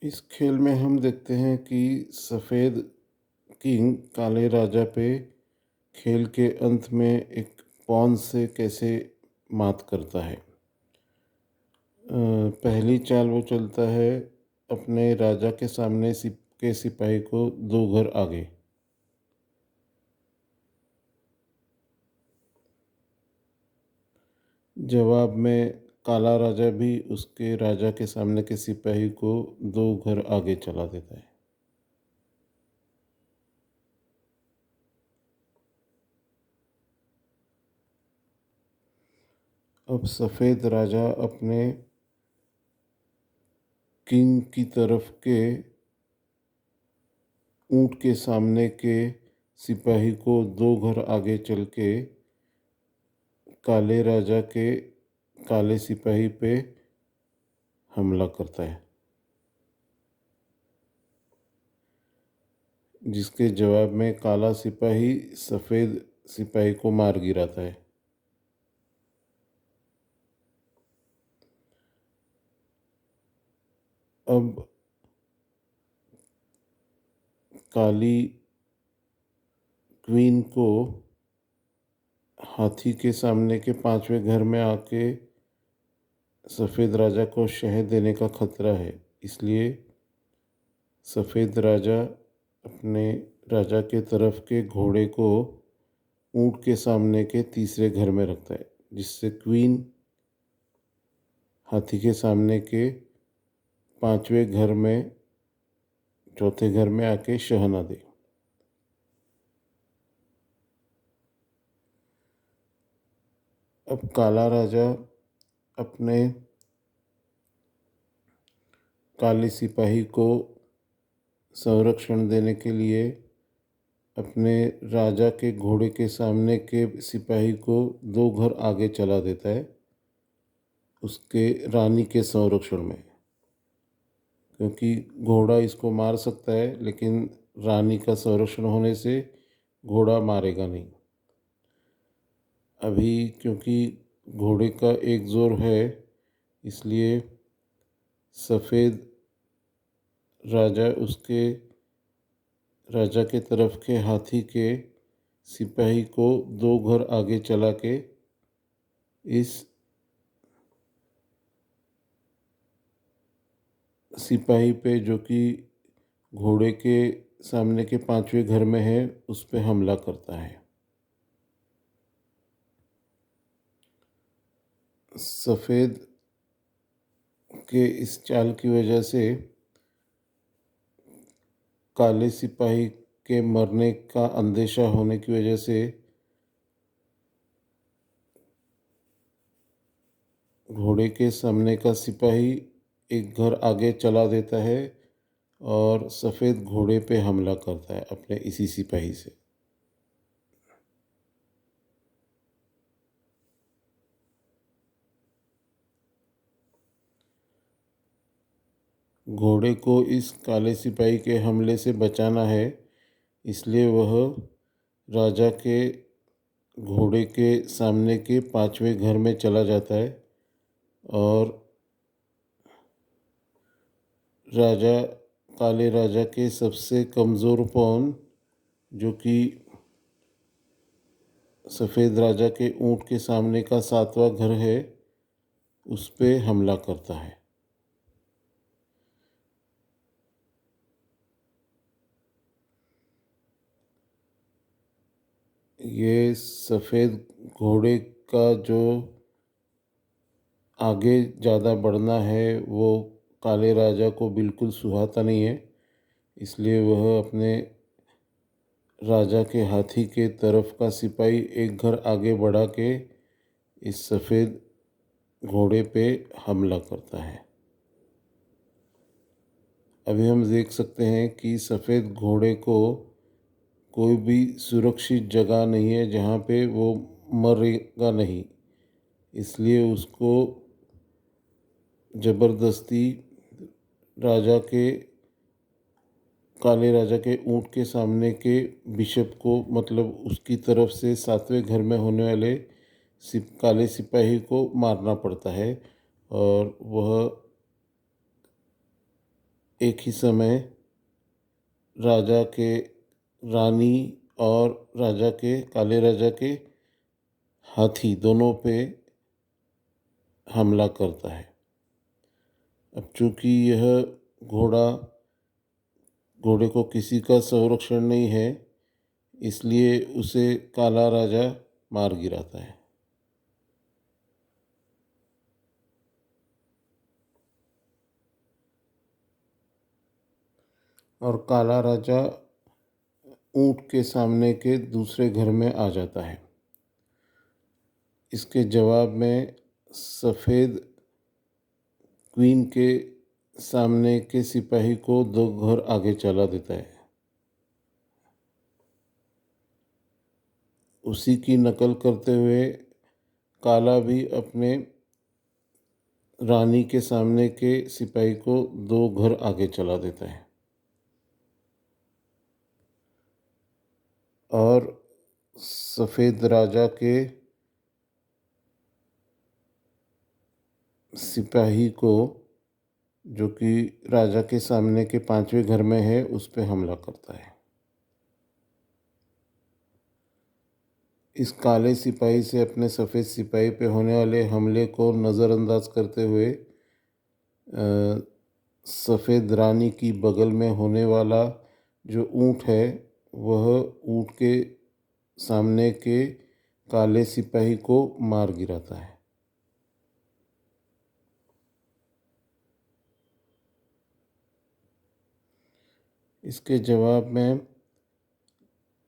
इस खेल में हम देखते हैं कि सफ़ेद किंग काले राजा पे खेल के अंत में एक पॉन से कैसे मात करता है। पहली चाल वो चलता है अपने राजा के सामने के सिपाही को दो घर आगे। जवाब में काला राजा भी उसके राजा के सामने के सिपाही को दो घर आगे चला देता है। अब सफ़ेद राजा अपने किंग की तरफ के ऊंट के सामने के सिपाही को दो घर आगे चल के काले राजा के काले सिपाही पे हमला करता है, जिसके जवाब में काला सिपाही सफ़ेद सिपाही को मार गिराता है। अब काली क्वीन को हाथी के सामने के पांचवें घर में आके सफ़ेद राजा को शहद देने का खतरा है, इसलिए सफ़ेद राजा अपने राजा के तरफ के घोड़े को ऊंट के सामने के तीसरे घर में रखता है, जिससे क्वीन हाथी के सामने के पांचवें घर में चौथे घर में आके शहना दे। अब काला राजा अपने काले सिपाही को संरक्षण देने के लिए अपने राजा के घोड़े के सामने के सिपाही को दो घर आगे चला देता है उसके रानी के संरक्षण में, क्योंकि घोड़ा इसको मार सकता है लेकिन रानी का संरक्षण होने से घोड़ा मारेगा नहीं। अभी क्योंकि घोड़े का एक जोर है, इसलिए सफ़ेद राजा उसके राजा के तरफ के हाथी के सिपाही को दो घर आगे चला के इस सिपाही पे, जो कि घोड़े के सामने के पांचवें घर में है, उस पे हमला करता है। सफ़ेद के इस चाल की वजह से काले सिपाही के मरने का अंदेशा होने की वजह से घोड़े के सामने का सिपाही एक घर आगे चला देता है और सफ़ेद घोड़े पे हमला करता है अपने इसी सिपाही से। घोड़े को इस काले सिपाही के हमले से बचाना है, इसलिए वह राजा के घोड़े के सामने के पांचवें घर में चला जाता है और राजा काले राजा के सबसे कमज़ोर पौन, जो कि सफ़ेद राजा के ऊंट के सामने का सातवां घर है, उस पे हमला करता है। ये सफ़ेद घोड़े का जो आगे ज़्यादा बढ़ना है वो काले राजा को बिल्कुल सुहाता नहीं है, इसलिए वह अपने राजा के हाथी के तरफ का सिपाही एक घर आगे बढ़ा के इस सफ़ेद घोड़े पे हमला करता है। अभी हम देख सकते हैं कि सफ़ेद घोड़े को कोई भी सुरक्षित जगह नहीं है जहाँ पे वो मरेगा नहीं, इसलिए उसको ज़बरदस्ती राजा के काले राजा के ऊंट के सामने के बिशप को, मतलब उसकी तरफ से सातवें घर में होने वाले काले सिपाही को मारना पड़ता है और वह एक ही समय राजा के रानी और काले राजा के हाथी दोनों पे हमला करता है। अब चूंकि यह घोड़ा घोड़े को किसी का संरक्षण नहीं है, इसलिए उसे काला राजा मार गिराता है। और काला राजा ऊंट के सामने के दूसरे घर में आ जाता है। इसके जवाब में सफ़ेद क्वीन के सामने के सिपाही को 2 घर आगे चला देता है। उसी की नकल करते हुए काला भी अपने रानी के सामने के सिपाही को 2 घर आगे चला देता है और सफ़ेद राजा के सिपाही को, जो कि राजा के सामने के 5वें घर में है, उस पर हमला करता है। इस काले सिपाही से अपने सफ़ेद सिपाही पे होने वाले हमले को नज़रअंदाज करते हुए सफ़ेद रानी की बगल में होने वाला जो ऊँट है, वह ऊँट के सामने के काले सिपाही को मार गिराता है। इसके जवाब में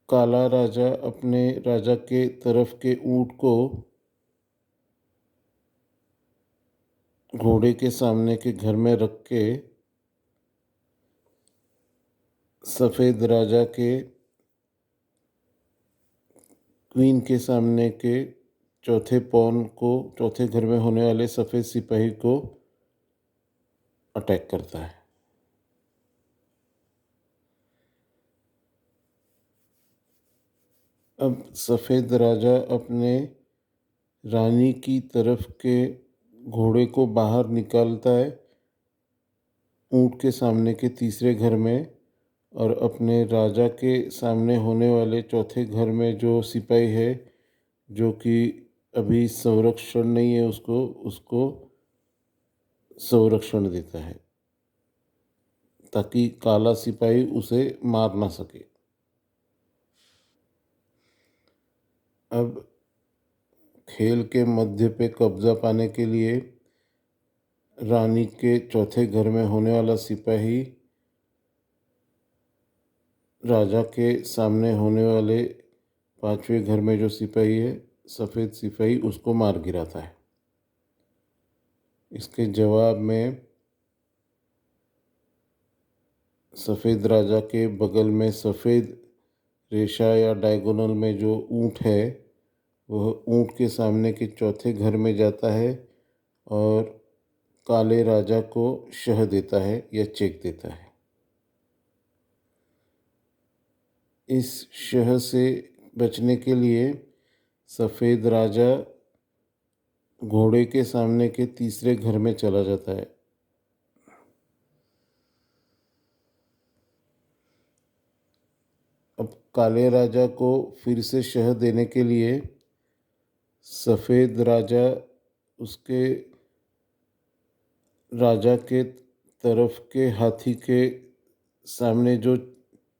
काला राजा अपने राजा के तरफ के ऊँट को घोड़े के सामने के घर में रख के सफ़ेद राजा के क्वीन के सामने के चौथे घर में होने वाले सफ़ेद सिपाही को अटैक करता है। अब सफ़ेद राजा अपने रानी की तरफ के घोड़े को बाहर निकालता है ऊँट के सामने के तीसरे घर में, और अपने राजा के सामने होने वाले चौथे घर में जो सिपाही है, जो कि अभी संरक्षण नहीं है, उसको संरक्षण देता है ताकि काला सिपाही उसे मार ना सके। अब खेल के मध्य पे कब्जा पाने के लिए रानी के चौथे घर में होने वाला सिपाही राजा के सामने होने वाले 5वें घर में जो सिपाही है, सफ़ेद सिपाही, उसको मार गिराता है। इसके जवाब में सफ़ेद राजा के बगल में सफ़ेद रेशा या डायगोनल में जो ऊँट है, वह ऊँट के सामने के चौथे घर में जाता है और काले राजा को शह देता है या चेक देता है। इस शह से बचने के लिए सफ़ेद राजा घोड़े के सामने के तीसरे घर में चला जाता है। अब काले राजा को फिर से शह देने के लिए सफ़ेद राजा उसके राजा के तरफ के हाथी के सामने जो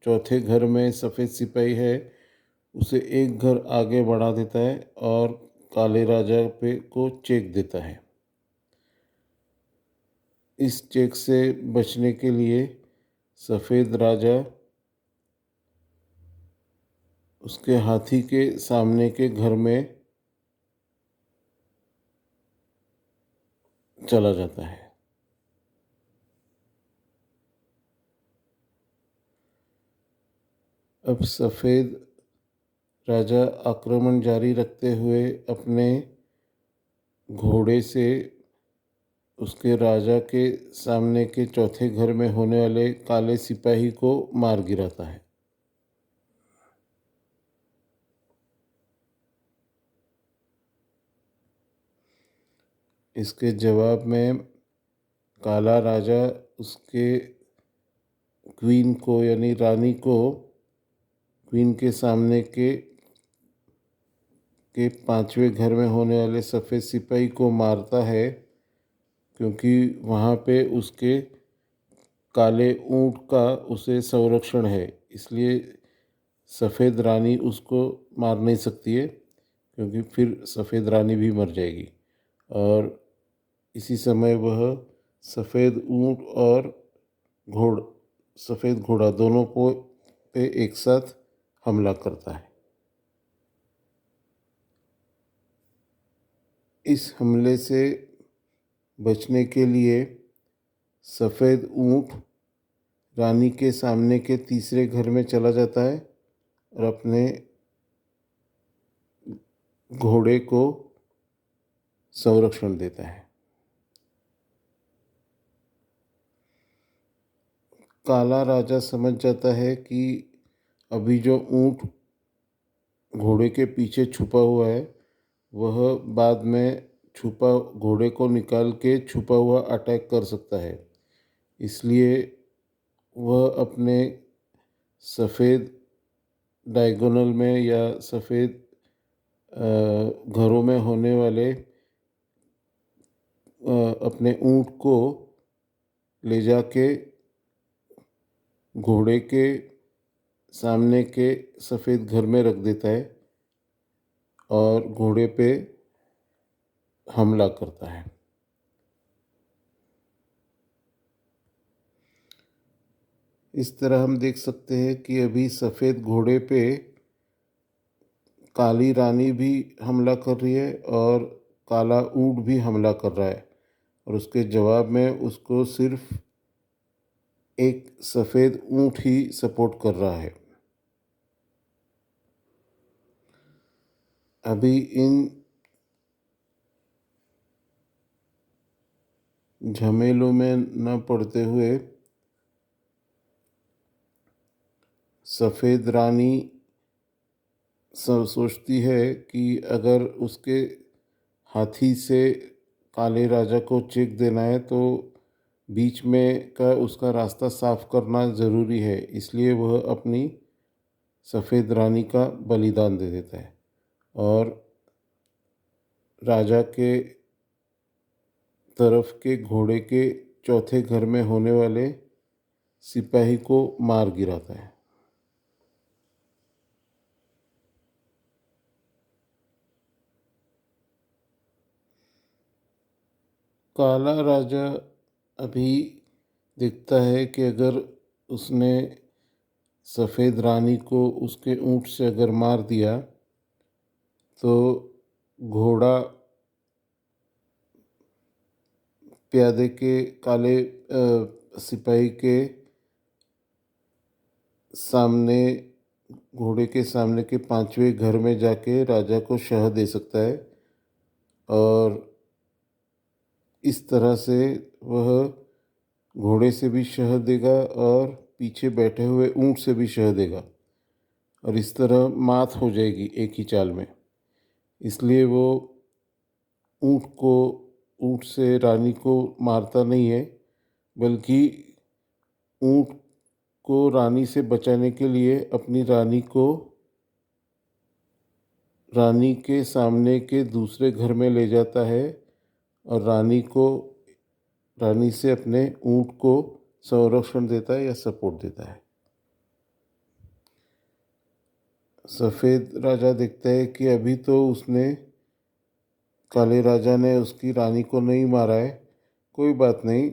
चौथे घर में सफ़ेद सिपाही है, उसे एक घर आगे बढ़ा देता है और काले राजा पे को चेक देता है। इस चेक से बचने के लिए सफ़ेद राजा उसके हाथी के सामने के घर में चला जाता है। अब सफ़ेद राजा आक्रमण जारी रखते हुए अपने घोड़े से उसके राजा के सामने के चौथे घर में होने वाले काले सिपाही को मार गिराता है। इसके जवाब में काला राजा उसके क्वीन को यानी रानी को क्वीन के सामने के पांचवें घर में होने वाले सफ़ेद सिपाही को मारता है, क्योंकि वहाँ पे उसके काले ऊँट का उसे संरक्षण है। इसलिए सफ़ेद रानी उसको मार नहीं सकती है, क्योंकि फिर सफ़ेद रानी भी मर जाएगी। और इसी समय वह सफ़ेद ऊँट और घोड़ सफ़ेद घोड़ा दोनों पे एक साथ हमला करता है। इस हमले से बचने के लिए सफ़ेद ऊँट रानी के सामने के तीसरे घर में चला जाता है और अपने घोड़े को संरक्षण देता है। काला राजा समझ जाता है कि अभी जो ऊँट घोड़े के पीछे छुपा हुआ है, वह बाद में छुपा घोड़े को निकाल के छुपा हुआ अटैक कर सकता है। इसलिए वह अपने सफ़ेद डायगोनल में या सफ़ेद घरों में होने वाले अपने ऊँट को ले जाके घोड़े के सामने के सफ़ेद घर में रख देता है और घोड़े पे हमला करता है। इस तरह हम देख सकते हैं कि अभी सफ़ेद घोड़े पे काली रानी भी हमला कर रही है और काला ऊँट भी हमला कर रहा है, और उसके जवाब में उसको सिर्फ एक सफ़ेद ऊँट ही सपोर्ट कर रहा है। अभी इन झमेलों में न पड़ते हुए सफ़ेद रानी सोचती है कि अगर उसके हाथी से काले राजा को चेक देना है तो बीच में का उसका रास्ता साफ करना ज़रूरी है। इसलिए वह अपनी सफ़ेद रानी का बलिदान दे देता है और राजा के तरफ के घोड़े के चौथे घर में होने वाले सिपाही को मार गिराता है। काला राजा अभी देखता है कि अगर उसने सफ़ेद रानी को उसके ऊँट से अगर मार दिया तो घोड़ा प्यादे के काले सिपाही के सामने घोड़े के सामने के पांचवें घर में जाके राजा को शह दे सकता है, और इस तरह से वह घोड़े से भी शह देगा और पीछे बैठे हुए ऊँट से भी शह देगा, और इस तरह मात हो जाएगी एक ही चाल में। इसलिए वो ऊँट से रानी को मारता नहीं है, बल्कि ऊँट को रानी से बचाने के लिए अपनी रानी के सामने के दूसरे घर में ले जाता है और रानी से अपने ऊँट को संरक्षण देता है या सपोर्ट देता है। सफ़ेद राजा देखता है कि अभी तो उसने काले राजा ने उसकी रानी को नहीं मारा है, कोई बात नहीं,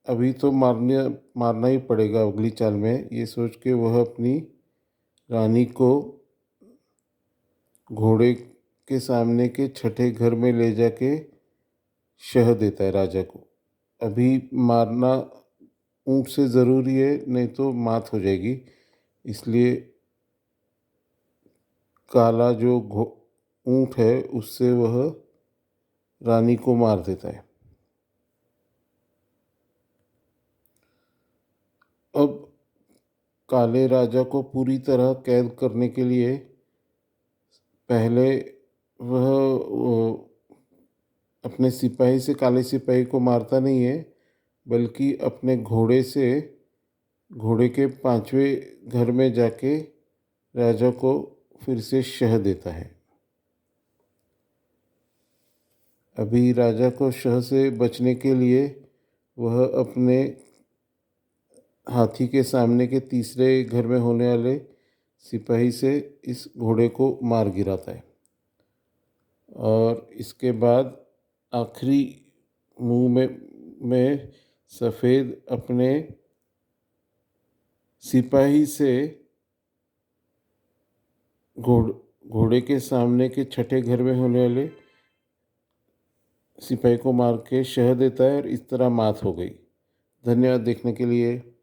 अभी तो मारना ही पड़ेगा अगली चाल में। ये सोच के वह अपनी रानी को घोड़े के सामने के छठे घर में ले जाके शह देता है राजा को। अभी मारना ऊँट से ज़रूरी है, नहीं तो मात हो जाएगी। इसलिए काला जो ऊँट है उससे वह रानी को मार देता है। अब काले राजा को पूरी तरह कैद करने के लिए पहले वह अपने सिपाही से काले सिपाही को मारता नहीं है, बल्कि अपने घोड़े से घोड़े के 5वें घर में जाके राजा को फिर से शह देता है। अभी राजा को शह से बचने के लिए वह अपने हाथी के सामने के तीसरे घर में होने वाले सिपाही से इस घोड़े को मार गिराता है। और इसके बाद आखिरी मुंह में सफ़ेद अपने सिपाही से घोड़े के सामने के छठे घर में होने वाले सिपाही को मार के शह देता है और इस तरह मात हो गई। धन्यवाद देखने के लिए।